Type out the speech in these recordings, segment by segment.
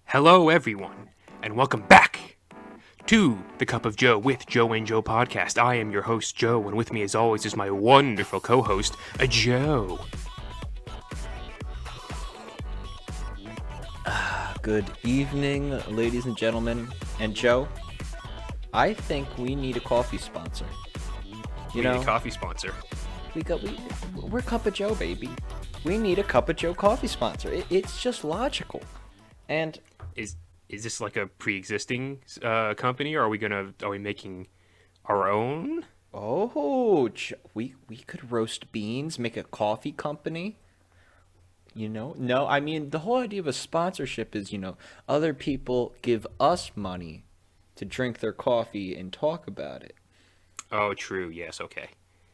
Hello, everyone, and welcome back to the Cup of Joe with Joe and Joe podcast. I am your host, Joe, and with me, as always, is my wonderful co-host, Joe. Good evening, ladies and gentlemen. And Joe, I think we need a coffee sponsor. We need a coffee sponsor. We're Cup of Joe, baby. We need a Cup of Joe coffee sponsor. It's just logical. And Is this like a pre-existing company, or are we making our own? we could roast beans, make a coffee company. No, I mean, the whole idea of a sponsorship is, other people give us money to drink their coffee and talk about it. Oh, true. Yes. Okay.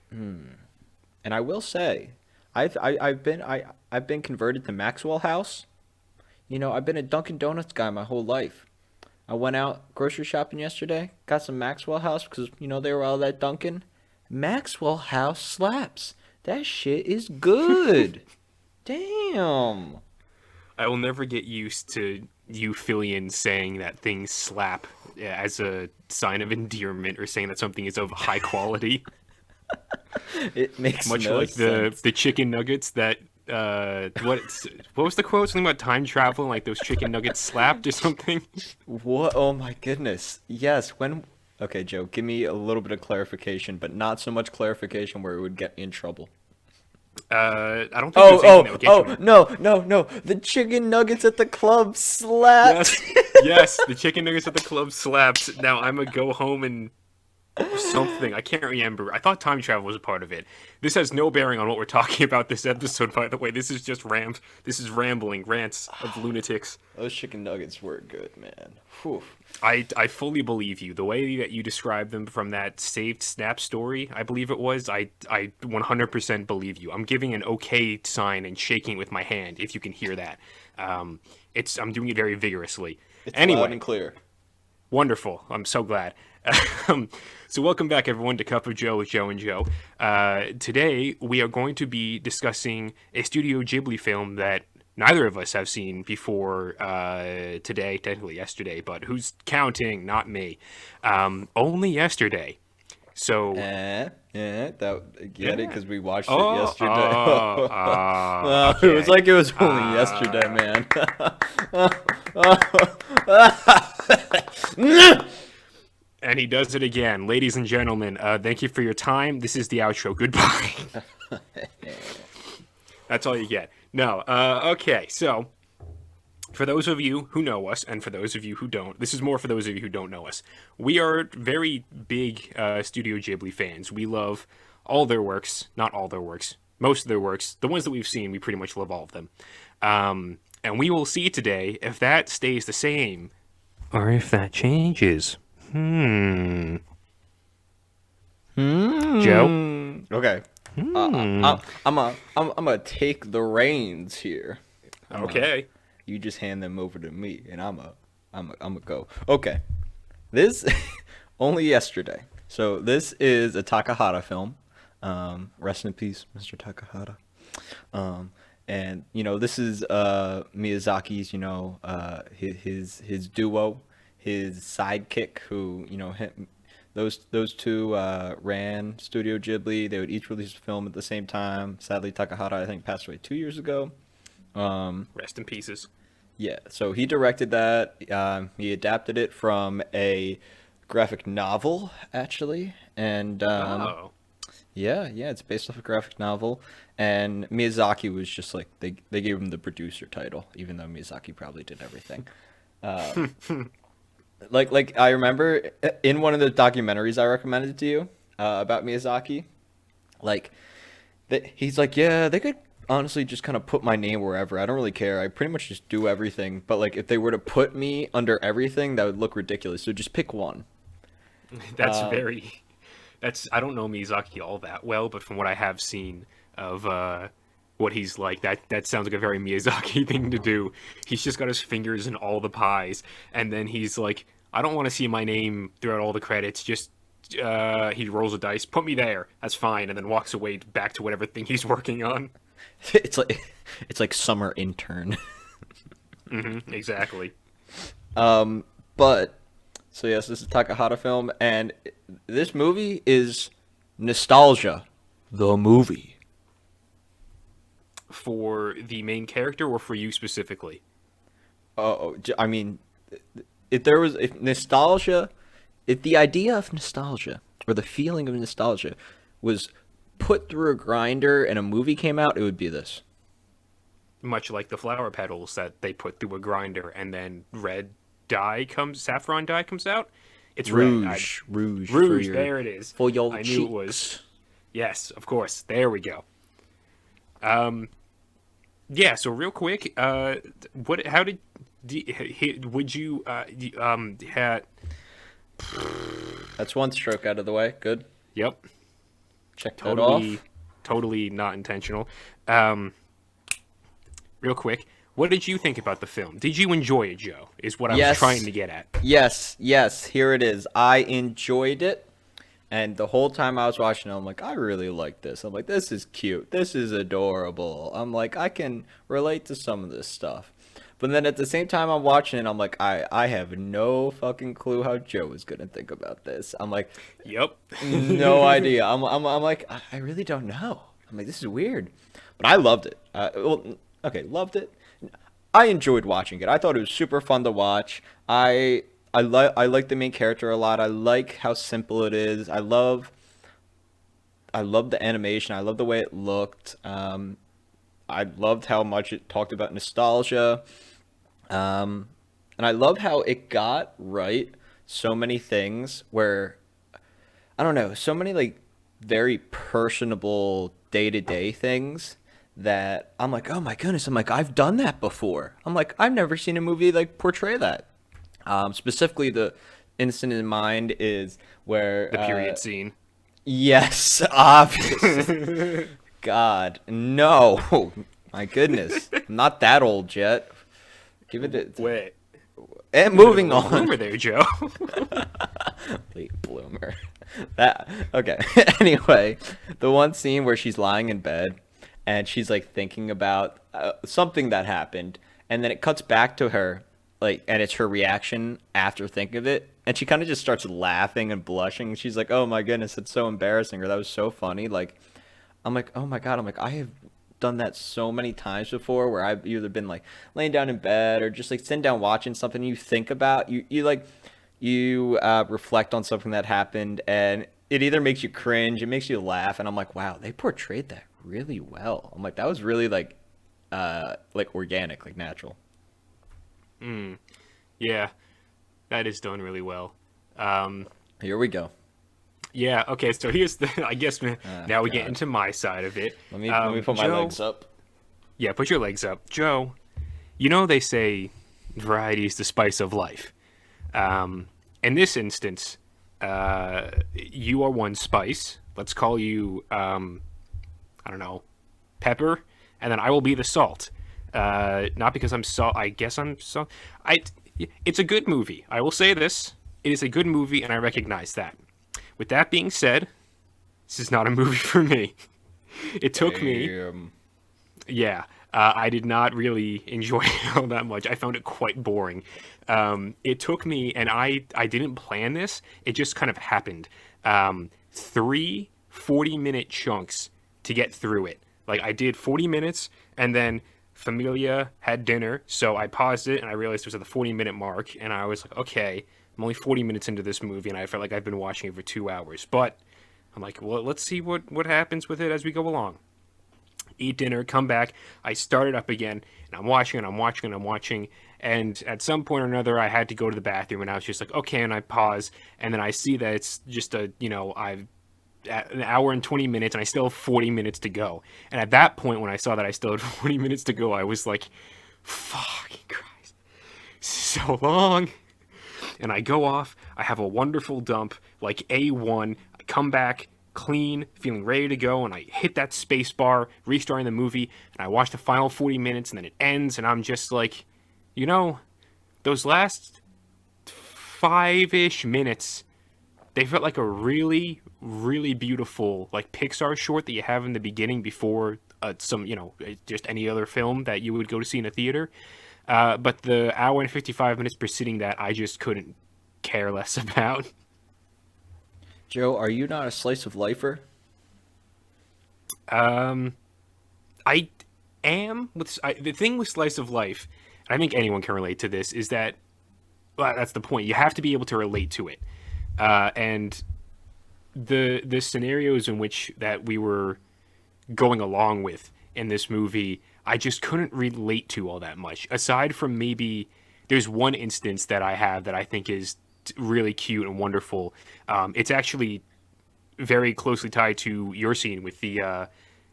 And I will say, I've been converted to Maxwell House. I've been a Dunkin' Donuts guy my whole life. I went out grocery shopping yesterday, got some Maxwell House because they were all that Dunkin'. Maxwell House slaps. That shit is good. Damn. I will never get used to you Phillians saying that things slap as a sign of endearment or saying that something is of high quality. It makes much no like sense. the chicken nuggets that what was the quote? Something about time travel, like those chicken nuggets slapped or something. What? Oh my goodness. Yes. Okay, Joe, give me a little bit of clarification, but not so much clarification where it would get me in trouble. I don't think there's anything that would get you. No. The chicken nuggets at the club slapped. Yes, the chicken nuggets at the club slapped. Now I'm gonna go home and something. I can't remember. I thought time travel was a part of it. This has no bearing on what we're talking about this episode, by the way. This is just This is rambling rants of lunatics. Those chicken nuggets were good, man. Whew. I fully believe you. The way that you described them from that saved snap story, I believe it was, I 100% believe you. I'm giving an okay sign and shaking with my hand, if you can hear that. I'm doing it very vigorously. It's anyway, loud and clear. Wonderful. I'm so glad. So welcome back, everyone, to Cup of Joe with Joe and Joe. Today, we are going to be discussing a Studio Ghibli film that neither of us have seen before today, technically yesterday, but who's counting? Not me. Only yesterday. So... Get it? Because we watched it Oh, yesterday. okay. It was like it was only yesterday, man. And he does it again. Ladies and gentlemen, thank you for your time. This is the outro. Goodbye. That's all you get. No. Okay, so for those of you who know us, and for those of you who don't, this is more for those of you who don't know us. We are very big Studio Ghibli fans. We love all their works. Not all their works. Most of their works. The ones that we've seen, we pretty much love all of them. And we will see today if that stays the same or if that changes. Joe? Okay. I'm gonna take the reins here. Okay. You just hand them over to me, and I'm a go. Okay. This only yesterday. So this is a Takahata film. Rest in peace, Mr. Takahata. And this is Miyazaki's, his duo, his sidekick, who those two ran Studio Ghibli. They would each release a film at the same time. Sadly, Takahata, I think, passed away 2 years ago. Rest in pieces. Yeah, so he directed that. He adapted it from a graphic novel, actually, and yeah, it's based off a graphic novel. And Miyazaki was just like they gave him the producer title, even though Miyazaki probably did everything. Like I remember in one of the documentaries I recommended to you about Miyazaki, he's like, yeah, they could honestly just kind of put my name wherever. I don't really care. I pretty much just do everything. But if they were to put me under everything, that would look ridiculous. So just pick one. I don't know Miyazaki all that well, but from what I have seen of what he's like, that sounds like a very Miyazaki thing to do. He's just got his fingers in all the pies, and then he's like, I don't want to see my name throughout all the credits. Just he rolls a dice, put me there. That's fine, and then walks away back to whatever thing he's working on. It's like summer intern. Exactly. But so yes, this is a Takahata film, and this movie is nostalgia. The movie. For the main character or for you specifically? I mean, if there was if nostalgia, if the idea of nostalgia or the feeling of nostalgia was put through a grinder and a movie came out, it would be this. Much like the flower petals that they put through a grinder and then saffron dye comes out. It's red. Rouge Rouge, there it is. for your I knew it was. cheeks. Yes, of course. There we go. Yeah, so real quick, how did, would you, had, That's one stroke out of the way. Good. yep, Check that totally, off. totally not intentional. Um, Real quick, what did you think about the film? Did you enjoy it, Joe? Is what I was trying Yes, to get at. yes. Here it is. I enjoyed it, and the whole time I was watching it, I'm like, I really like this. I'm like, this is cute. This is adorable. I'm like, I can relate to some of this stuff. But then at the same time I'm watching it, I'm like, I have no fucking clue how Joe is gonna think about this. I'm like, Yep. no idea. I'm like, I really don't know. I'm like, this is weird, but I loved it. Okay, loved it. I enjoyed watching it. I thought it was super fun to watch. I like the main character a lot. I like how simple it is. I love the animation. I love the way it looked. I loved how much it talked about nostalgia. Um, and I love how it got right so many things where I don't know, so many like very personable day to day things that I'm like, oh my goodness, I'm like, I've done that before. I'm like, I've never seen a movie like portray that. Specifically, the incident in mind is where, The period scene. yes, obviously, God, no, my goodness, I'm not that old yet. Give it, Wait, and bit of a moving late on. bloomer there, Joe. Late bloomer. That okay. Anyway, the one scene where she's lying in bed and she's like thinking about something that happened, and then it cuts back to her, like, and it's her reaction after thinking of it, and she kind of just starts laughing and blushing. She's like, "Oh my goodness, it's so embarrassing," or "That was so funny." Like, I'm like, "Oh my God!" I'm like, I have done that so many times before, where I've either been like laying down in bed or just like sitting down watching something you think about you like you reflect on something that happened, and it either makes you cringe, it makes you laugh, and I'm like, wow, they portrayed that really well. I'm like, that was really like organic, like natural. Yeah, that is done really well. Um, Here we go. yeah, okay, so here's the, I guess Oh now we get God. into my side of it. Let me put my Joe, legs up. yeah, put your legs up. Joe, you know they say variety is the spice of life. In this instance, you are one spice. Let's call you, I don't know, pepper, and then I will be the salt. Not because I'm salt. I guess I'm salt. It's a good movie. I will say this. It is a good movie, and I recognize that. With that being said, this is not a movie for me. It took me, Damn. yeah, I did not really enjoy it all that much. I found it quite boring. It took me, and I didn't plan this. It just kind of happened. Three 40-minute chunks to get through it. Like I did 40 minutes, and then Familia had dinner, so I paused it, and I realized it was at the 40-minute mark, and I was like, okay, I'm only 40 minutes into this movie, and I felt like I've been watching it for 2 hours. But I'm like, well, let's see what happens with it as we go along. Eat dinner, come back. I started up again, and I'm watching and I'm watching and I'm watching. And at some point or another, I had to go to the bathroom, and I was just like, okay, and I pause, and then I see that it's just I've at an hour and 20 minutes, and I still have 40 minutes to go. And at that point, when I saw that I still had 40 minutes to go, I was like, fucking Christ, so long. And I go off. I have a wonderful dump, like A1. I come back clean, feeling ready to go, and I hit that space bar, restarting the movie, and I watch the final 40 minutes, and then it ends, and I'm just like, those last 5-ish minutes, they felt like a really, really beautiful, like, Pixar short that you have in the beginning before just any other film that you would go to see in a theater. But the hour and 55 minutes preceding that, I just couldn't care less about. Joe, are you not a slice of lifer? Um, I am the thing with slice of life. I think anyone can relate to this. Is that well, that's the point. You have to be able to relate to it, and the scenarios in which that we were going along with in this movie, I just couldn't relate to all that much. Aside from maybe there's one instance that I have that I think is really cute and wonderful. It's actually very closely tied to your scene with the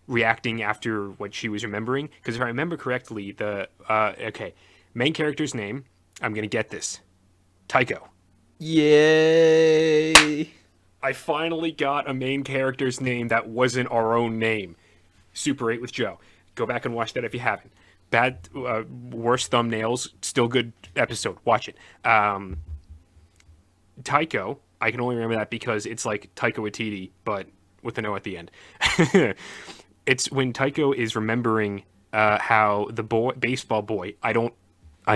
reacting after what she was remembering. Because if I remember correctly, the okay, main character's name. I'm gonna get this. Tycho. Yay! I finally got a main character's name that wasn't our own name. Super 8 with Joe. Go back and watch that if you haven't. Bad, worst thumbnails, still good episode. Watch it. Tycho, I can only remember that because it's like Taika Waititi, but with an O at the end. It's when Tycho is remembering how the baseball boy. I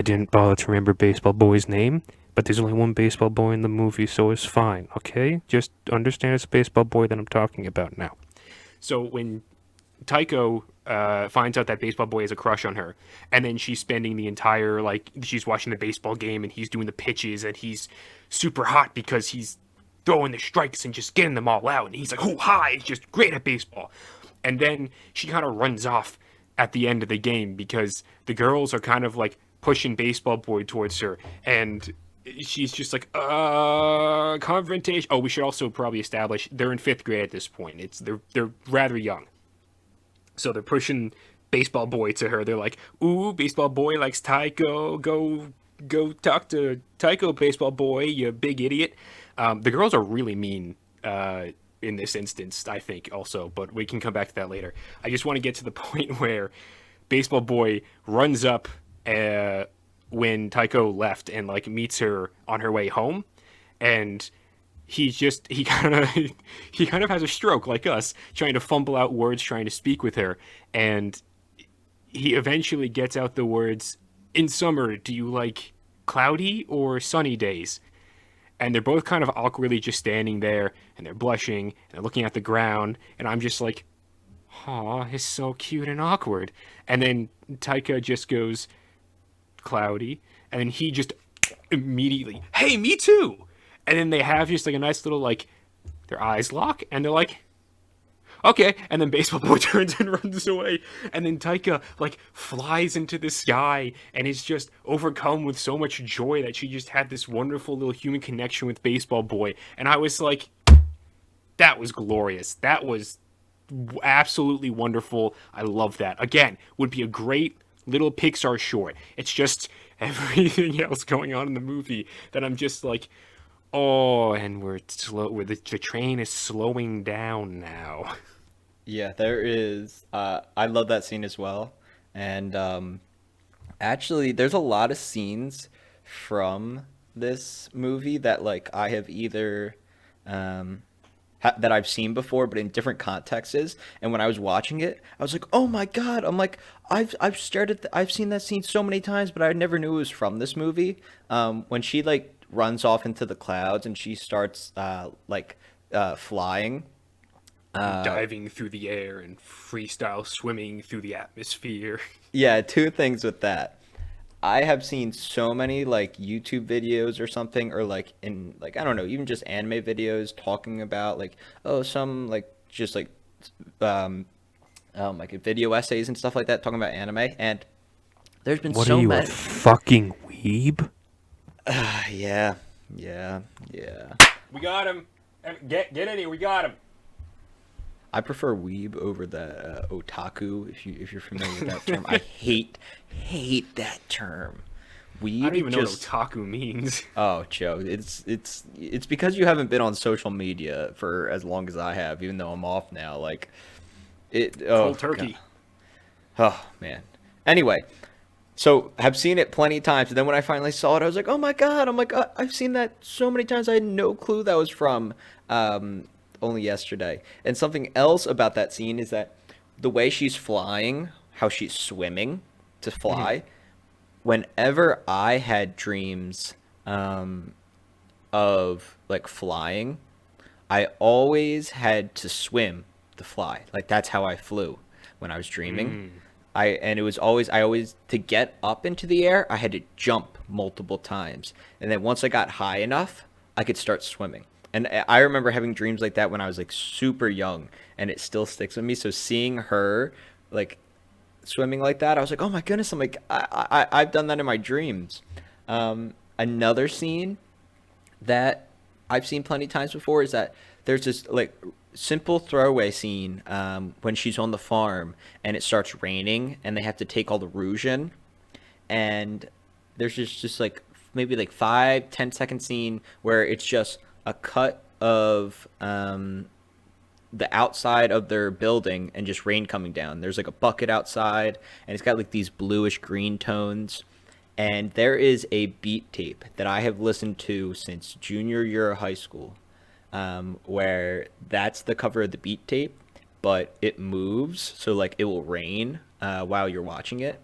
didn't bother to remember baseball boy's name, but there's only one baseball boy in the movie, so it's fine. Okay, just understand it's a baseball boy that I'm talking about now. So when Tycho finds out that baseball boy has a crush on her, and then she's spending the entire she's watching the baseball game and he's doing the pitches and he's super hot because he's throwing the strikes and just getting them all out and he's like, "Oh hi!" He's just great at baseball. And then she kind of runs off at the end of the game because the girls are kind of like pushing baseball boy towards her and she's just like confrontation. Oh, we should also probably establish they're in 5th grade at this point. They're rather young. So they're pushing baseball boy to her. They're like, "Ooh, baseball boy likes Tycho. Go talk to Tycho, baseball boy, you big idiot." The girls are really mean in this instance, I think, also, but we can come back to that later. I just want to get to the point where baseball boy runs up when Tycho left and like meets her on her way home, and he kind of he kind of has a stroke like us, trying to fumble out words, trying to speak with her, and he eventually gets out the words, "In summer, do you like cloudy or sunny days?" And they're both kind of awkwardly just standing there, and they're blushing, and they're looking at the ground, and I'm just like, "Aw, it's so cute and awkward." And then Taika just goes, "Cloudy," and then he just immediately, "Hey, me too." And then they have just like a nice little like their eyes lock, and they're like, "Okay." And then baseball boy turns and runs away, and then Taika like flies into the sky and is just overcome with so much joy that she just had this wonderful little human connection with baseball boy. And I was like, that was glorious. That was absolutely wonderful. I love that. Again, would be a great little Pixar short. It's just everything else going on in the movie that I'm just like, oh, and we're slow. The train is slowing down now. Yeah, there is. I love that scene as well. And actually, there's a lot of scenes from this movie that like I have either um, that I've seen before, but in different contexts. And when I was watching it, I was like, "Oh my God!" I'm like, I've seen that scene so many times, but I never knew it was from this movie. When she like runs off into the clouds and she starts flying. Diving through the air and freestyle swimming through the atmosphere. Yeah, two things with that. I have seen so many like YouTube videos or something, or like in like I don't know, even just anime videos talking about like oh some like just um like video essays and stuff like that talking about anime, and there's been What are so you, a many. fucking weeb? Yeah, yeah, yeah. We got him. Get in here. We got him. I prefer weeb over the otaku. If you're familiar with that term, I hate that term. I Weeb don't even know what just otaku means. oh, Joe, it's because you haven't been on social media for as long as I have, even though I'm off now. Like it. Oh, Cold turkey. God. Oh man. Anyway, so I've seen it plenty of times, and then when I finally saw it, I was like, oh my God! I'm like, I've seen that so many times. I had no clue that was from only yesterday. And something else about that scene is that the way she's flying, how she's swimming to fly. whenever I had dreams um, of like flying, I always had to swim to fly. Like that's how I flew when I was dreaming. Mm. And it was always I always to get up into the air, I had to jump multiple times. And then once I got high enough, I could start swimming. And I remember having dreams like that when I was like super young, and it still sticks with me. So seeing her like swimming like that, I was like, oh my goodness! I'm like, I've done that in my dreams. Another scene that I've seen plenty of times before is that there's this like simple throwaway scene when she's on the farm and it starts raining and they have to take all the rouge in, and there's just like maybe like 5-10 second scene where it's just a cut of the outside of their building and just rain coming down. There's like a bucket outside and it's got like these bluish green tones. And there is a beat tape that I have listened to since junior year of high school, where that's the cover of the beat tape, but it moves, so like it will rain while you're watching it.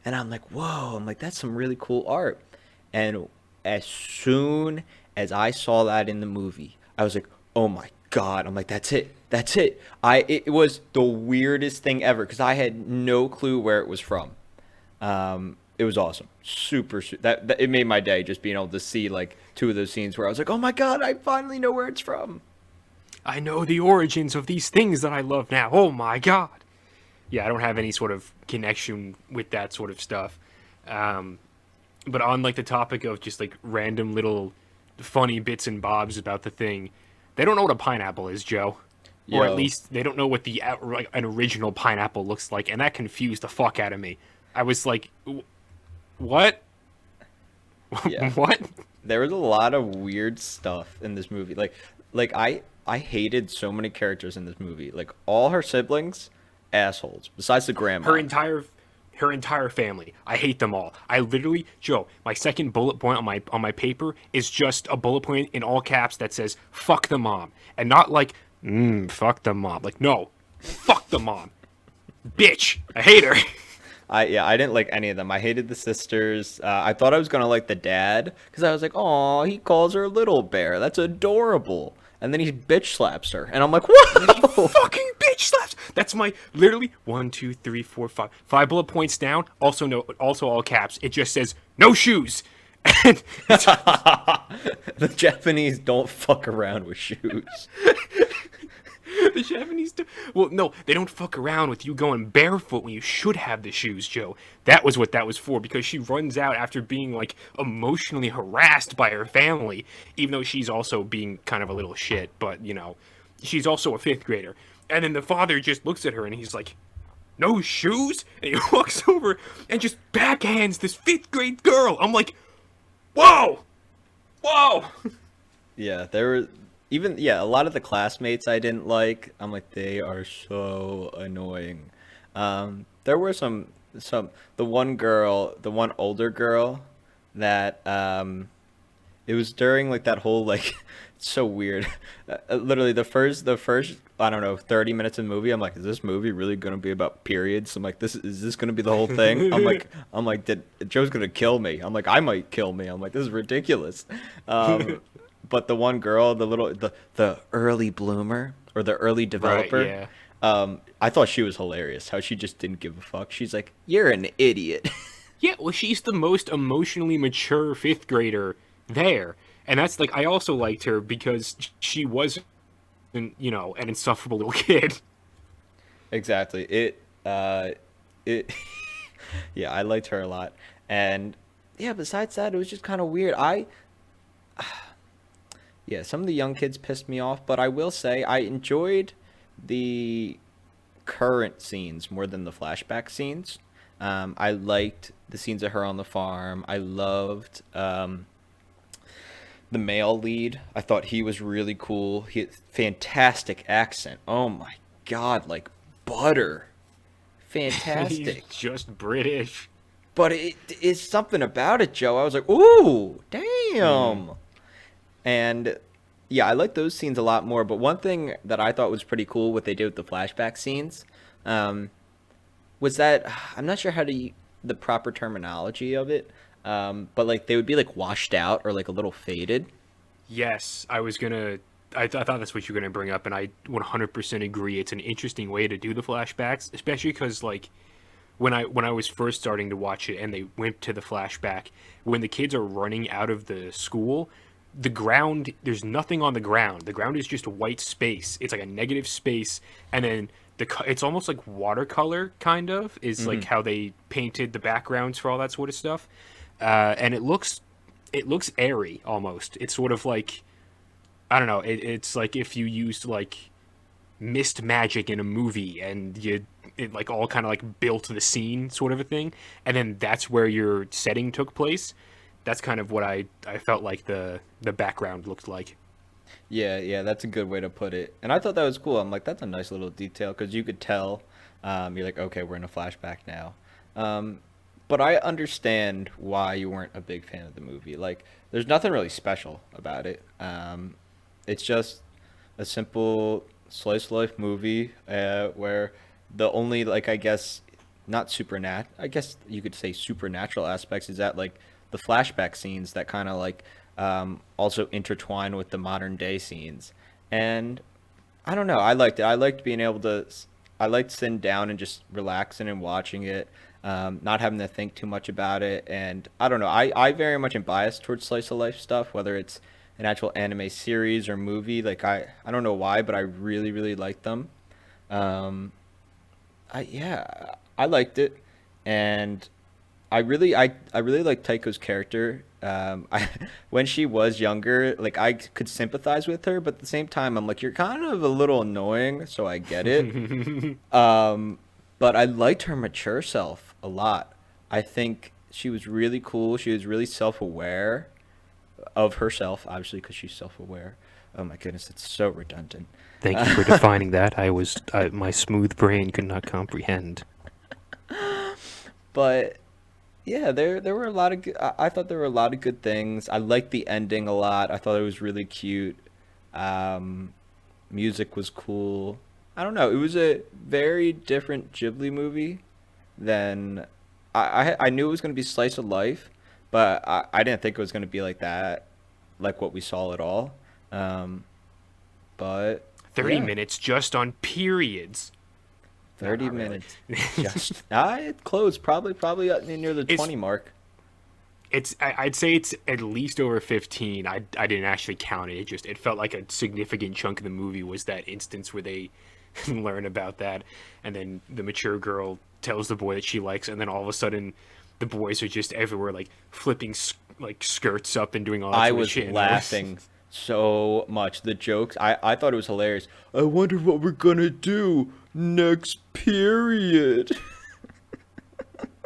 And I'm like, whoa! I'm like, that's some really cool art. And as soon as I saw that in the movie, I was like, oh my god! I'm like, that's it, that's it. It was the weirdest thing ever because I had no clue where it was from. It was awesome. That it made my day just being able to see like two of those scenes where I was like, "Oh my god, I finally know where it's from." I know the origins of these things that I love now. Oh my god. Yeah, I don't have any sort of connection with that sort of stuff. Um, but on like the topic of just like random little funny bits and bobs about the thing, they don't know what a pineapple is, Joe. Or at Yo, least they don't know what the like, an original pineapple looks like, and that confused the fuck out of me. I was like, what? yeah. What? There was a lot of weird stuff in this movie. Like I hated so many characters in this movie. Like all her siblings, assholes. Besides the Her grandma. entire her entire family. I hate them all. I literally, Joe, my second bullet point on my paper is just a bullet point in all caps that says "fuck the mom," and not like "fuck the mom." Like no, fuck the mom, bitch. I hate her. I didn't like any of them. I hated the sisters. I thought I was gonna like the dad because I was like, oh, he calls her little bear. That's adorable. And then he bitch slaps her, and I'm like, whoa! Fucking bitch slaps. That's my literally 1, 2, 3, 4, 5 bullet points down. Also no, also all caps. It just says no shoes. And The Japanese don't fuck around with shoes. the Japanese do. Well, no, they don't fuck around with you going barefoot when you should have the shoes, Joe. That was what that was for because she runs out after being like emotionally harassed by her family, even though she's also being kind of a little shit. But you know, she's also a fifth grader. And then the father just looks at her and he's like, "No shoes," and he walks over and just backhands this fifth grade girl. I'm like, "Whoa, whoa." Yeah, there were even a lot of the classmates I didn't like. I'm like they are so annoying. There were some the one girl, the one older girl that it was during like that whole like it's so weird. Literally the first I don't know 30 minutes of the movie. I'm like, is this movie really gonna be about periods? I'm like, this is this gonna be the whole thing? I'm like, did Joe's gonna kill me? I'm like, I might kill me. I'm like, this is ridiculous. Um, but the one girl, the early bloomer or the early Right? developer, Yeah. I thought she was hilarious. How she just didn't give a fuck. She's like, you're an idiot. Yeah, well, she's the most emotionally mature fifth grader there. And that's like, I also liked her because she wasn't, you know, an insufferable little kid. Exactly. It yeah, I liked her a lot. And yeah, besides that, it was just kind of weird. Yeah, some of the young kids pissed me off, but I will say I enjoyed the current scenes more than the flashback scenes. I liked the scenes of her on the farm. I loved the male lead. I thought he was really cool. He had fantastic accent. Oh my god, like butter. He's Fantastic. just British. But it is something about it, Joe. I was like, ooh, Mm. damn. And yeah, I like those scenes a lot more. But one thing that I thought was pretty cool, what they did with the flashback scenes, um, was that I'm not sure how to. the proper terminology of it. But like they would be like washed out or like a little faded. Yes, I was gonna. I thought that's what you were gonna bring up, and I 100% agree. It's an interesting way to do the flashbacks, especially because like when I was first starting to watch it, and they went to the flashback when the kids are running out of the school. The ground, there's nothing on the ground. The ground is just white space. It's like a negative space, and then it's almost like watercolor kind of is like how they painted the backgrounds for all that sort of stuff, and it looks airy almost. It's sort of like I don't know. It's like if you used like mist magic in a movie and it like all kind of like built the scene sort of a thing, and then that's where your setting took place. That's kind of what I felt like the background looked like. Yeah, yeah, that's a good way to put it. And I thought that was cool. I'm like, that's a nice little detail because you could tell. You're like, okay, we're in a flashback now. Um, but I understand why you weren't a big fan of the movie. Like, there's nothing really special about it. It's just a simple slice of life movie where the only like I guess not supernat I guess you could say supernatural aspects is that like the flashback scenes that kind of like also intertwine with the modern day scenes. And I don't know, I liked it. I liked being able to I liked sitting down and just relaxing and watching it, not having to think too much about it. And I don't know, I very much am biased towards slice of life stuff, whether it's an actual anime series or movie. Like I don't know why, but I really really like them. Um, I liked it, and I really like Taiko's character. When she was younger, like I could sympathize with her, but at the same time, I'm like, you're kind of a little annoying, so I get it. Um, but I liked her mature self a lot. I think she was really cool. She was really self-aware of herself, obviously, because she's self-aware. Oh my goodness, it's so redundant. Thank you for defining that. My smooth brain could not comprehend. But yeah, there were a lot of I thought there were a lot of good things. I liked the ending a lot. I thought it was really cute. Um, Music was cool. I don't know. It was a very different Ghibli movie than I knew it was going to be slice of life, but I didn't think it was going to be like that, like what we saw at all. Um, but 30 yeah, minutes just on periods. No, 30 not really. minutes. Just it closed probably near the it's 20 mark. I'd say it's at least over 15. I didn't actually count it. It felt like a significant chunk of the movie was that instance where they learn about that, and then the mature girl tells the boy that she likes, and then all of a sudden the boys are just everywhere, like flipping like skirts up and doing all that I sort of was shit. laughing so much. The jokes, I thought it was hilarious. I wonder what we're gonna do next period.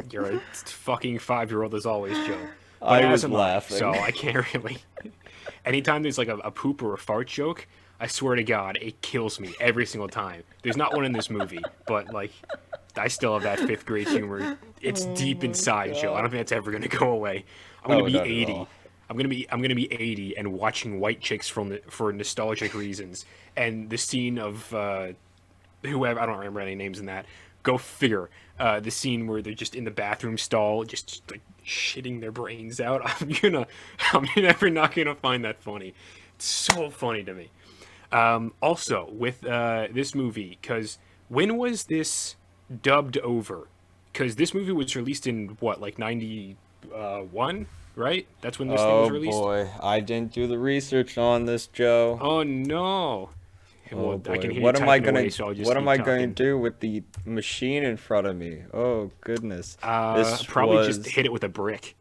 You're a fucking 5-year-old as always, Joe. But I as was am I, so laughing. I can't really. Anytime there's like a poop or a fart joke, I swear to God, it kills me every single time. There's not one in this movie, but like, I still have that fifth grade humor. It's deep Oh my inside, Joe. I don't god. think that's ever gonna go away. I'm gonna Oh, be not at 80. all. I'm gonna be 80 and watching White Chicks for nostalgic reasons, and the scene of whoever I don't remember any names in that. Go figure. The scene where they're just in the bathroom stall, just like shitting their brains out. I'm never not gonna find that funny. It's so funny to me. Also, with this movie, because when was this dubbed over? Because this movie was released in what, like 91, right? That's when this thing was Oh released. boy, I didn't do the research on this, Joe. Oh no. Oh Well, I boy, can hear you typing away, so I'll just what am keep I going to talking. do with the machine in front of me? Oh goodness. This Probably just was hit it with a brick.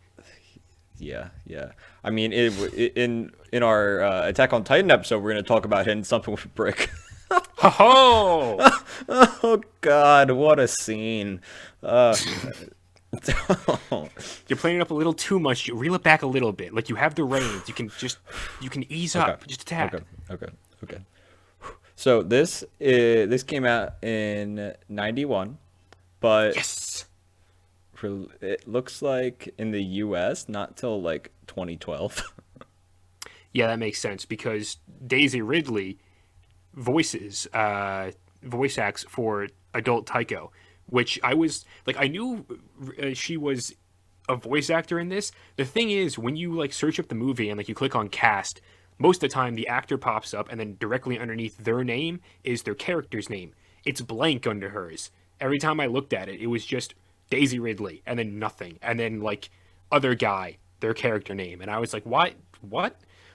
yeah, yeah. I mean, in our Attack on Titan episode, we're going to talk about hitting something with a brick. Ho ho! Oh God, what a scene. Uh, You're playing it up a little too much. You reel it back a little bit. Like you have the reins. You can ease okay, up just a tad. okay, okay, okay. So this came out in 91, but Yes. it looks like in the US not till like 2012. Yeah, that makes sense because Daisy Ridley voice acts for adult Tycho, which I was like, I knew she was a voice actor in this. The thing is, when you like search up the movie and like you click on cast, most of the time the actor pops up, and then directly underneath their name is their character's name. It's blank under hers. Every time I looked at it, it was just Daisy Ridley, and then nothing, and then like other guy, their character name, and I was like, what?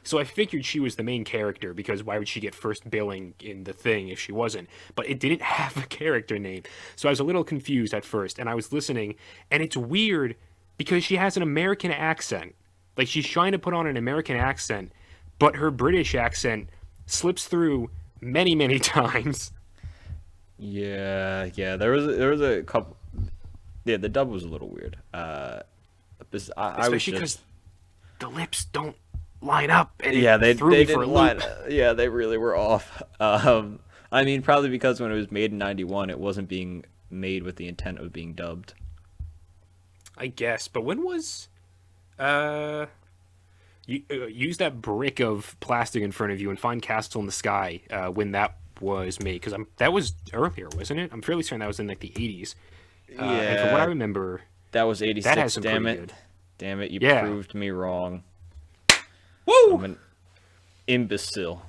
So I figured she was the main character because why would she get first billing in the thing if she wasn't? But it didn't have a character name. So I was a little confused at first, and I was listening, and it's weird because she has an American accent. Like she's trying to put on an American accent, but her British accent slips through many, many times. Yeah. There was a couple. Yeah, the dub was a little weird. I was Especially because just. the lips don't line up, and Yeah, it threw me they for a didn't line. loop. Yeah, they really were off. I mean, probably because when it was made in '91, it wasn't being made with the intent of being dubbed. I guess, but when was uh use that brick of plastic in front of you and find Castle in the Sky when that was made because I'm that was earlier, wasn't it? I'm fairly certain that was in like the 80s. And from what I Yeah, remember, that was that has '86. some Damn pretty it! good. Damn it! You Yeah. proved me wrong. I'm Woo! an imbecile.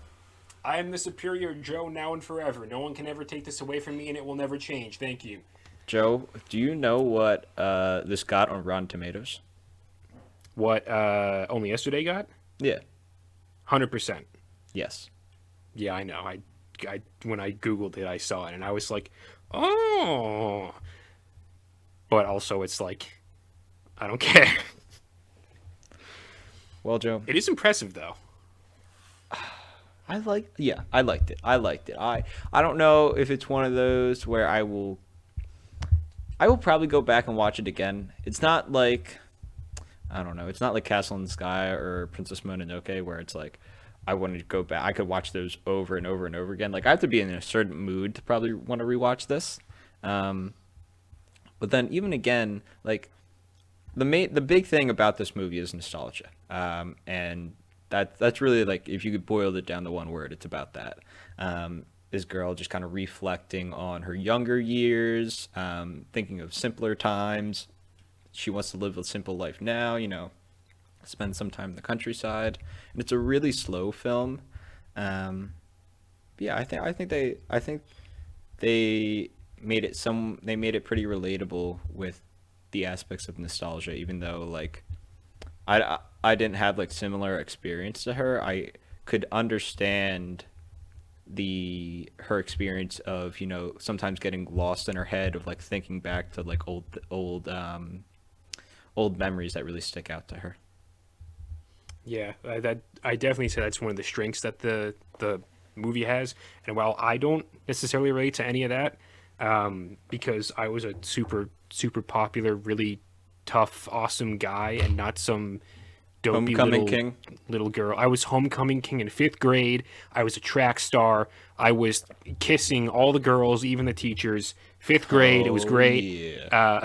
I am the superior Joe now and forever. No one can ever take this away from me, and it will never change. Thank you. Joe, do you know what this got on Rotten Tomatoes? What only yesterday got? Yeah. 100%. Yes. Yeah, I know. I when I googled it, I saw it, and I was like, oh. But also, it's like, I don't care. Well, Joe, It is impressive, though. I liked it. I liked it. I don't know if it's one of those where I will probably go back and watch it again. It's not like I don't know. It's not like Castle in the Sky or Princess Mononoke where it's like I wanted to go back. I could watch those over and over and over again. Like I have to be in a certain mood to probably want to rewatch this. Um, but then even again, like the big thing about this movie is nostalgia. And that's really like if you could boil it down to one word, it's about that. This girl just kind of reflecting on her younger years, thinking of simpler times. She wants to live a simple life now, spend some time in the countryside, and it's a really slow film. Um, yeah, I think they they made it pretty relatable with the aspects of nostalgia, even though like I didn't have like similar experience to her. I could understand the her experience of sometimes getting lost in her head of like thinking back to like old memories that really stick out to her. Yeah, I definitely say that's one of the strengths that the movie has. And while I don't necessarily relate to any of that, because I was a super popular, really tough, awesome guy, and not some dopey Homecoming King. little girl. I was homecoming king in 5th grade. I was a track star. I was kissing all the girls, even the teachers. 5th grade, it was Oh great. yeah. Uh,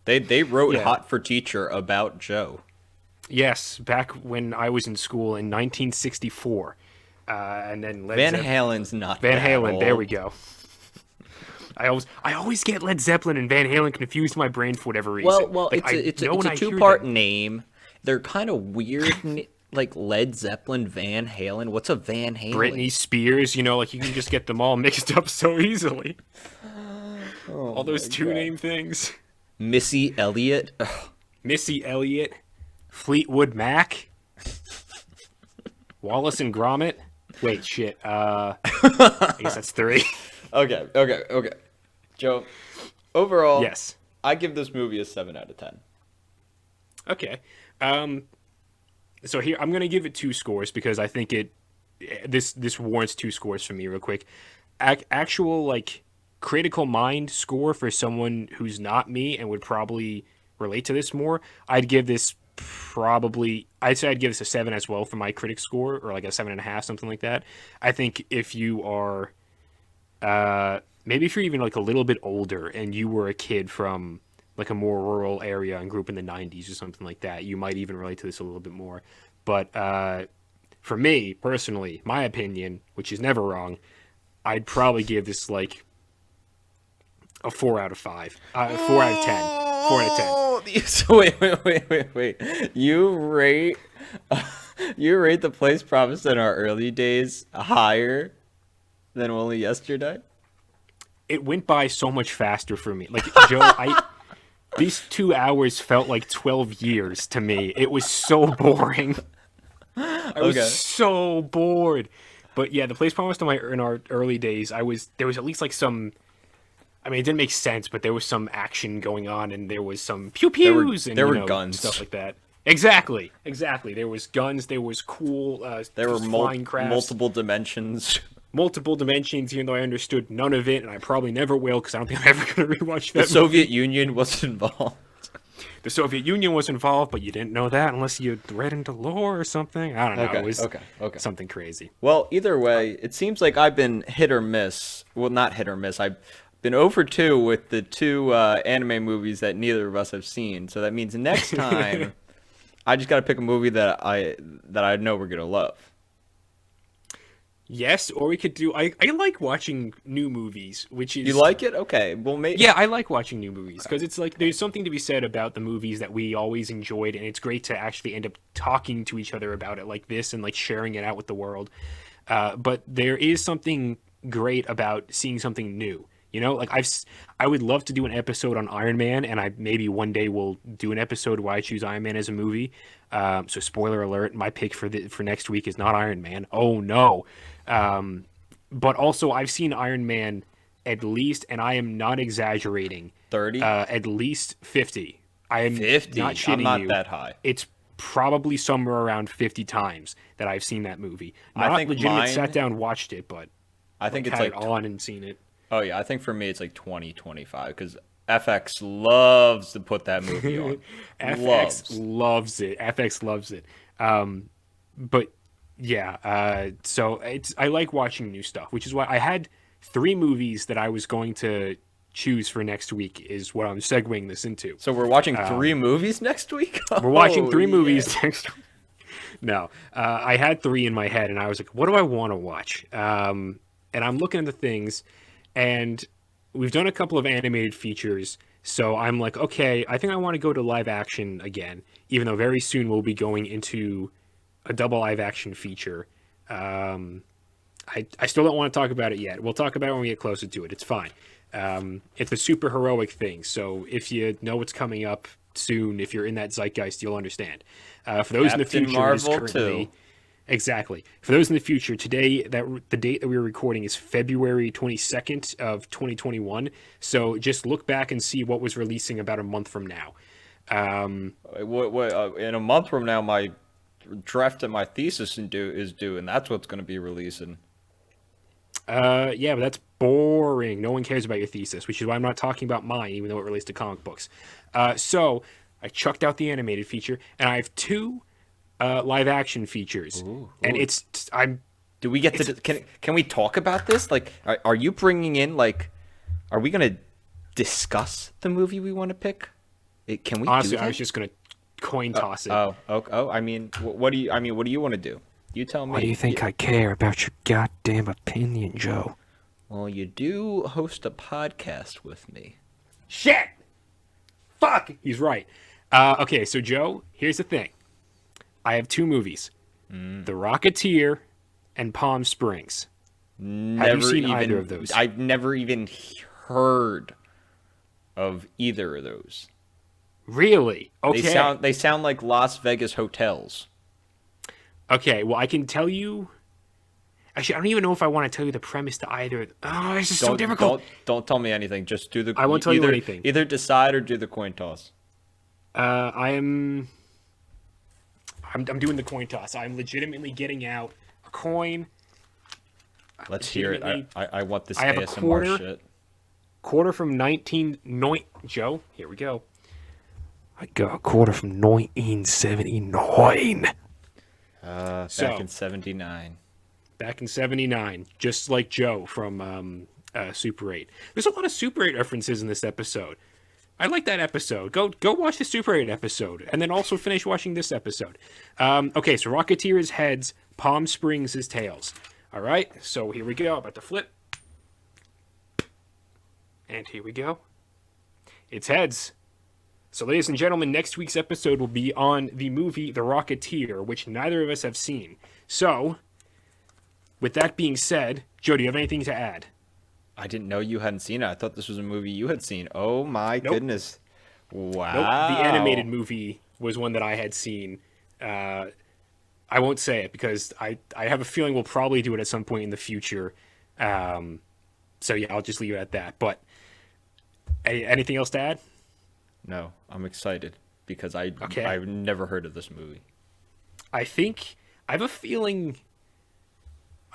They wrote yeah. Hot for Teacher about Joe. Yes, back when I was in school in 1964. And then Van Halen's not Van that Halen, there we old. go. I always get Led Zeppelin and Van Halen confused in my brain for whatever reason. Well, Like I it's know it's when a I hear two-part them. name. They're kind of weird, like Led Zeppelin, Van Halen. What's a Van Halen? Britney Spears, like you can just get them all mixed up so easily. Oh All those my two god. name things. Missy Elliott. Ugh. Missy Elliott, Fleetwood Mac, Wallace and Gromit. Wait, shit. I guess that's 3. Okay. Joe, overall, Yes. I give this movie a 7 out of 10. Okay. So here I'm gonna give it 2 scores because I think this warrants 2 scores for me real quick. Actual like critical mind score for someone who's not me and would probably relate to this more. I'd say I'd give this a 7 as well for my critic score, or like a 7.5, something like that. I think if you are maybe if you're even like a little bit older and you were a kid from like a more rural area and grew up in the 90s or something like that, you might even relate to this a little bit more. But for me, personally, my opinion, which is never wrong, I'd probably give this like a 4 out of 5. 4 out of 10. 4 out of 10. Oh, so wait. You rate the place promised in our early days higher than only yesterday? It went by so much faster for me. Like, Joe, these 2 hours felt like 12 years to me. It was so boring. I was so bored. But yeah, the place promised in our early days, there was at least like some. I mean, it didn't make sense, but there was some action going on, and there was some pew pews and there were guns, stuff like that. Exactly. There was guns. There was cool. There were flying crafts. multiple dimensions. Multiple dimensions, even though I understood none of it, and I probably never will, because I don't think I'm ever going to rewatch that. The Soviet Union was involved. The Soviet Union was involved, but you didn't know that unless you read into lore or something. I don't know. It was something crazy. Well, either way, it seems like I've been hit or miss. Well, not hit or miss. I've been 0 for 2 with the 2 anime movies that neither of us have seen. So that means next time, I just got to pick a movie that I know we're gonna love. Yes, or we could do. I like watching new movies, which is. You like it? Okay. Well, maybe. Yeah, I like watching new movies because it's like there's something to be said about the movies that we always enjoyed, and it's great to actually end up talking to each other about it like this and like sharing it out with the world. But there is something great about seeing something new. You know, like I would love to do an episode on Iron Man, and I maybe one day will do an episode why I choose Iron Man as a movie. So spoiler alert, my pick for next week is not Iron Man. Oh no. But also I've seen Iron Man at least, and I am not exaggerating, 30? At least 50. I am 50? not shitting I'm not you. that high. It's probably somewhere around 50 times that I've seen that movie. Not I think legitimate sat down, watched it, but I think it's had like it on and seen it. Oh yeah, I think for me it's like 20, 25 because FX loves to put that movie on. FX loves it. FX loves it. But yeah, so I like watching new stuff, which is why I had 3 movies that I was going to choose for next week is what I'm segueing this into. So we're watching 3 movies next week? We're watching 3 movies next week. No, I had 3 in my head, and I was like, what do I want to watch? And I'm looking at the things, and we've done a couple of animated features, so I'm like, okay, I think I want to go to live action again, even though very soon we'll be going into a double live action feature. I still don't want to talk about it yet. We'll talk about it when we get closer to it. It's fine. It's a super heroic thing, so if you know what's coming up soon, if you're in that zeitgeist, you'll understand. For those in the future, Marvel too. Exactly. For those in the future, today, the date that we were recording is February 22nd of 2021. So just look back and see what was releasing about a month from now. In a month from now, my draft of my thesis is due, and that's what's going to be releasing. Yeah, but that's boring. No one cares about your thesis, which is why I'm not talking about mine, even though it relates to comic books. So I chucked out the animated feature, and I have 2 live action features. Ooh. And do we get to can we talk about this? Like, are you bringing in, like, are we gonna discuss the movie we want to pick? Can we honestly do that? I was just gonna coin toss it. I mean, what do you want to do? You tell me. Why do you think I care about your goddamn opinion, Joe? Well, you do host a podcast with me. Shit! Fuck! He's right. Okay, so Joe, here's the thing. I have 2 movies. The Rocketeer and Palm Springs. Have you seen either of those? I've never even heard of either of those. Really? Okay. They sound like Las Vegas hotels. Okay, well, I can tell you... Actually, I don't even know if I want to tell you the premise to either. Oh, it's just so difficult. Don't tell me anything. Just do the... I won't tell you anything. Either decide or do the coin toss. I'm doing the coin toss. I'm legitimately getting out a coin. Let's hear it. I want this I have ASMR shit. Quarter from 1990. Joe, here we go. I got a quarter from 1979. Back in 79. Back in 79, just like Joe from Super 8. There's a lot of Super 8 references in this episode. I like that episode. Go watch the Super 8 episode, and then also finish watching this episode. Okay, so Rocketeer is heads, Palm Springs is tails. All right, so here we go. About to flip. And here we go. It's heads. So, ladies and gentlemen, next week's episode will be on the movie The Rocketeer, which neither of us have seen. So, with that being said, Joe, do you have anything to add? I didn't know you hadn't seen it. I thought this was a movie you had seen. Oh my Nope. goodness. Wow. Nope. The animated movie was one that I had seen. I won't say it because I have a feeling we'll probably do it at some point in the future. So yeah, I'll just leave it at that. But anything else to add? No, I'm excited because Okay. I've never heard of this movie. I think I have a feeling.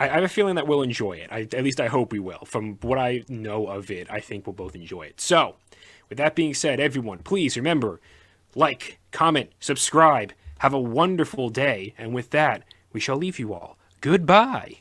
I have a feeling that we'll enjoy it. At least I hope we will. From what I know of it, I think we'll both enjoy it. So, with that being said, everyone, please remember, like, comment, subscribe, have a wonderful day, and with that, we shall leave you all. Goodbye.